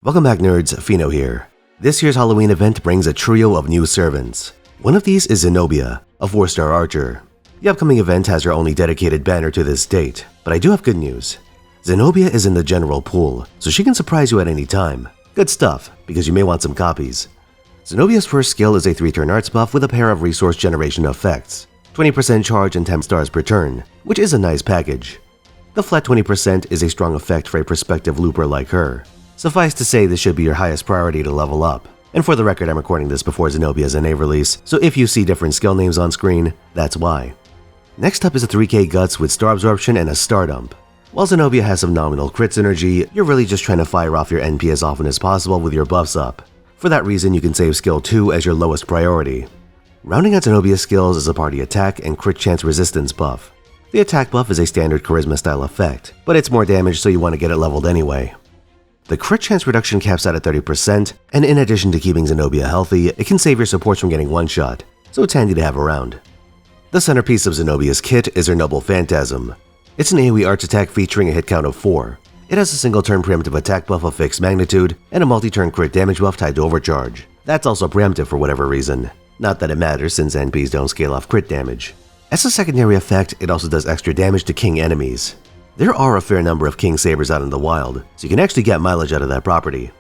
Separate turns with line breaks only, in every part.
Welcome back, nerds. Fino here. This year's Halloween event brings a trio of new servants. One of these is Zenobia, a 4-star archer. The upcoming event has her only dedicated banner to this date, but I do have good news. Zenobia is in the general pool, so she can surprise you at any time. Good stuff, because you may want some copies. Zenobia's first skill is a 3-turn arts buff with a pair of resource generation effects, 20% charge and 10 stars per turn, which is a nice package. The flat 20% is a strong effect for a prospective looper like her. Suffice to say, this should be your highest priority to level up. And for the record, I'm recording this before Zenobia's NA release, so if you see different skill names on screen, that's why. Next up is a 3k Guts with Star Absorption and a Star Dump. While Zenobia has some nominal crit synergy, you're really just trying to fire off your NP as often as possible with your buffs up. For that reason, you can save skill 2 as your lowest priority. Rounding out Zenobia's skills is a party attack and crit chance resistance buff. The attack buff is a standard charisma style effect, but it's more damage so you want to get it leveled anyway. The crit chance reduction caps out at 30%, and in addition to keeping Zenobia healthy, it can save your supports from getting one-shot, so it's handy to have around. The centerpiece of Zenobia's kit is her Noble Phantasm. It's an AoE arts attack featuring a hit count of 4. It has a single-turn preemptive attack buff of fixed magnitude, and a multi-turn crit damage buff tied to overcharge. That's also preemptive for whatever reason. Not that it matters since NPs don't scale off crit damage. As a secondary effect, it also does extra damage to king enemies. There are a fair number of king sabers out in the wild, so you can actually get mileage out of that property.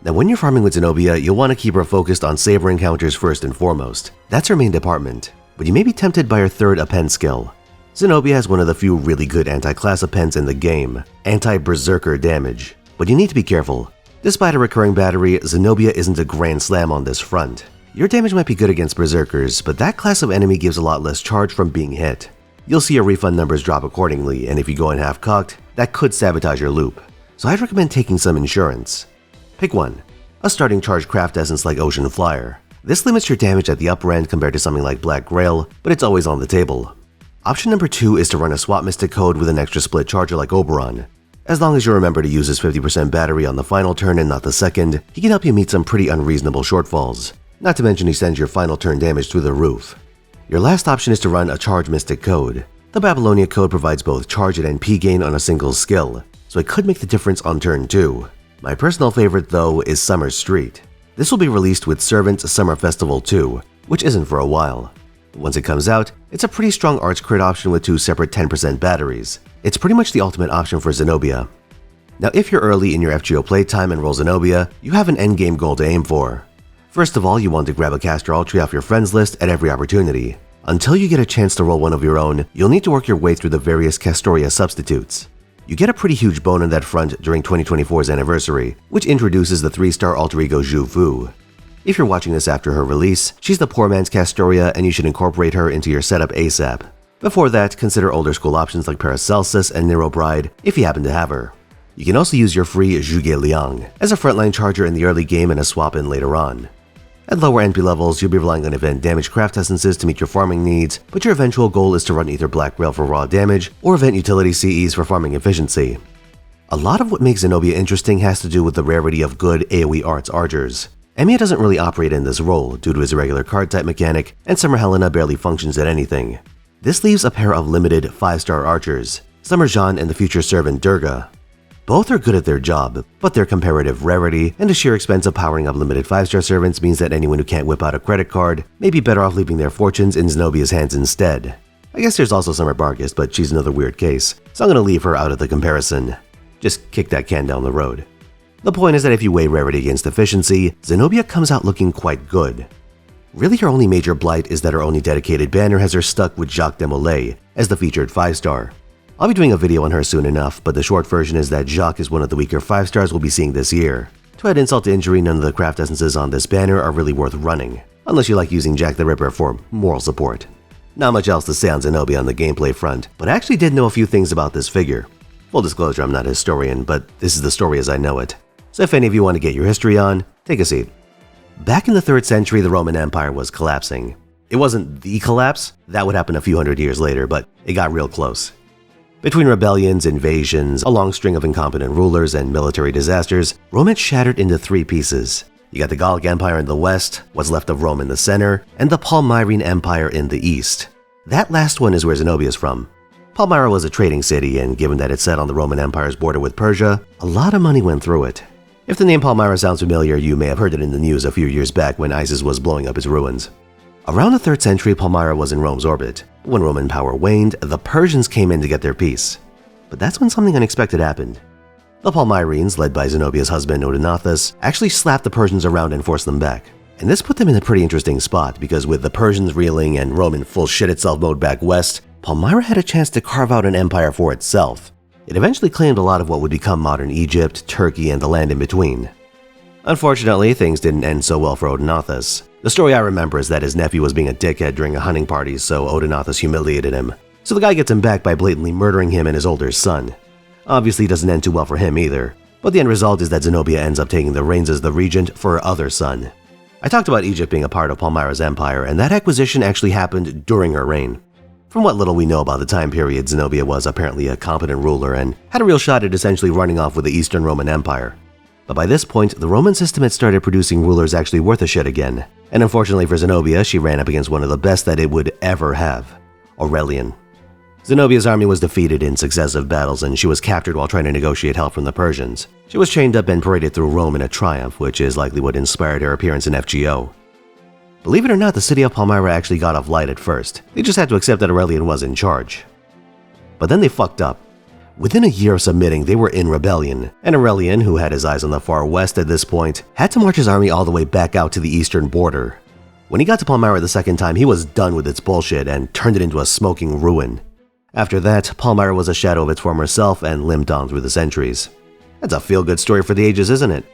Now when you're farming with Zenobia, you'll want to keep her focused on saber encounters first and foremost. That's her main department, but you may be tempted by her third append skill. Zenobia has one of the few really good anti-class appends in the game, anti-berserker damage, but you need to be careful. Despite a recurring battery, Zenobia isn't a grand slam on this front. Your damage might be good against berserkers, but that class of enemy gives a lot less charge from being hit. You'll see your refund numbers drop accordingly, and if you go in half-cocked, that could sabotage your loop. So I'd recommend taking some insurance. Pick one. A starting charge craft essence like Ocean Flyer. This limits your damage at the upper end compared to something like Black Grail, but it's always on the table. Option number 2 is to run a swap mystic code with an extra split charger like Oberon. As long as you remember to use his 50% battery on the final turn and not the second, he can help you meet some pretty unreasonable shortfalls. Not to mention he sends your final turn damage through the roof. Your last option is to run a charge mystic code. The Babylonia code provides both charge and NP gain on a single skill, so it could make the difference on turn 2. My personal favorite though is Summer Street. This will be released with Servant's Summer Festival 2, which isn't for a while. Once it comes out, it's a pretty strong arts crit option with 2 separate 10% batteries. It's pretty much the ultimate option for Zenobia. Now if you're early in your FGO playtime and roll Zenobia, you have an endgame goal to aim for. First of all, you want to grab a caster Altry off your friends list at every opportunity. Until you get a chance to roll one of your own, you'll need to work your way through the various Castoria substitutes. You get a pretty huge bone on that front during 2024's anniversary, which introduces the 3-star alter ego Zhu Fu. If you're watching this after her release, she's the poor man's Castoria and you should incorporate her into your setup ASAP. Before that, consider older school options like Paracelsus and Nero Bride if you happen to have her. You can also use your free Zhuge Liang as a frontline charger in the early game and a swap-in later on. At lower NP levels, you'll be relying on event damage craft essences to meet your farming needs, but your eventual goal is to run either Black Grail for raw damage or event utility CEs for farming efficiency. A lot of what makes Zenobia interesting has to do with the rarity of good AoE arts archers. Emiya doesn't really operate in this role due to his irregular card type mechanic, and Summer Helena barely functions at anything. This leaves a pair of limited 5-star archers, Summer Jean and the future servant Durga. Both are good at their job, but their comparative rarity and the sheer expense of powering up limited 5-star servants means that anyone who can't whip out a credit card may be better off leaving their fortunes in Zenobia's hands instead. I guess there's also Summer Barkist, but she's another weird case, so I'm gonna leave her out of the comparison. Just kick that can down the road. The point is that if you weigh rarity against efficiency, Zenobia comes out looking quite good. Really, her only major blight is that her only dedicated banner has her stuck with Jacques Demolay as the featured 5-star. I'll be doing a video on her soon enough, but the short version is that Jacques is one of the weaker 5-stars we'll be seeing this year. To add insult to injury, none of the craft essences on this banner are really worth running, unless you like using Jack the Ripper for moral support. Not much else to say on Zenobia on the gameplay front, but I actually did know a few things about this figure. Full disclosure, I'm not a historian, but this is the story as I know it. So if any of you want to get your history on, take a seat. Back in the 3rd century, the Roman Empire was collapsing. It wasn't the collapse, that would happen a few hundred years later, but it got real close. Between rebellions, invasions, a long string of incompetent rulers, and military disasters, Rome had shattered into 3 pieces. You got the Gallic Empire in the west, what's left of Rome in the center, and the Palmyrene Empire in the east. That last one is where Zenobia is from. Palmyra was a trading city, and given that it sat on the Roman Empire's border with Persia, a lot of money went through it. If the name Palmyra sounds familiar, you may have heard it in the news a few years back when ISIS was blowing up its ruins. Around the 3rd century, Palmyra was in Rome's orbit. When Roman power waned, the Persians came in to get their peace. But that's when something unexpected happened. The Palmyrines, led by Zenobia's husband Odenathus, actually slapped the Persians around and forced them back. And this put them in a pretty interesting spot, because with the Persians reeling and Rome in full shit-itself mode back west, Palmyra had a chance to carve out an empire for itself. It eventually claimed a lot of what would become modern Egypt, Turkey, and the land in between. Unfortunately, things didn't end so well for Odenathus. The story I remember is that his nephew was being a dickhead during a hunting party, so Odenathus humiliated him. So the guy gets him back by blatantly murdering him and his older son. Obviously, it doesn't end too well for him either, but the end result is that Zenobia ends up taking the reins as the regent for her other son. I talked about Egypt being a part of Palmyra's empire, and that acquisition actually happened during her reign. From what little we know about the time period, Zenobia was apparently a competent ruler and had a real shot at essentially running off with the Eastern Roman Empire. But by this point, the Roman system had started producing rulers actually worth a shit again. And unfortunately for Zenobia, she ran up against one of the best that it would ever have, Aurelian. Zenobia's army was defeated in successive battles, and she was captured while trying to negotiate help from the Persians. She was chained up and paraded through Rome in a triumph, which is likely what inspired her appearance in FGO. Believe it or not, the city of Palmyra actually got off light at first. They just had to accept that Aurelian was in charge. But then they fucked up. Within a year of submitting, they were in rebellion, and Aurelian, who had his eyes on the far west at this point, had to march his army all the way back out to the eastern border. When he got to Palmyra the second time, he was done with its bullshit and turned it into a smoking ruin. After that, Palmyra was a shadow of its former self and limped on through the centuries. That's a feel-good story for the ages, isn't it?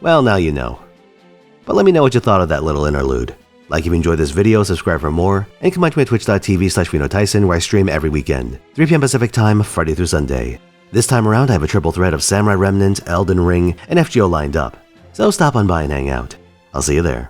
Well, now you know. But let me know what you thought of that little interlude. Like if you enjoyed this video, subscribe for more, and come on to my twitch.tv/Finotaisen where I stream every weekend, 3 PM Pacific time, Friday through Sunday. This time around, I have a triple threat of Samurai Remnant, Elden Ring, and FGO lined up, so stop on by and hang out. I'll see you there.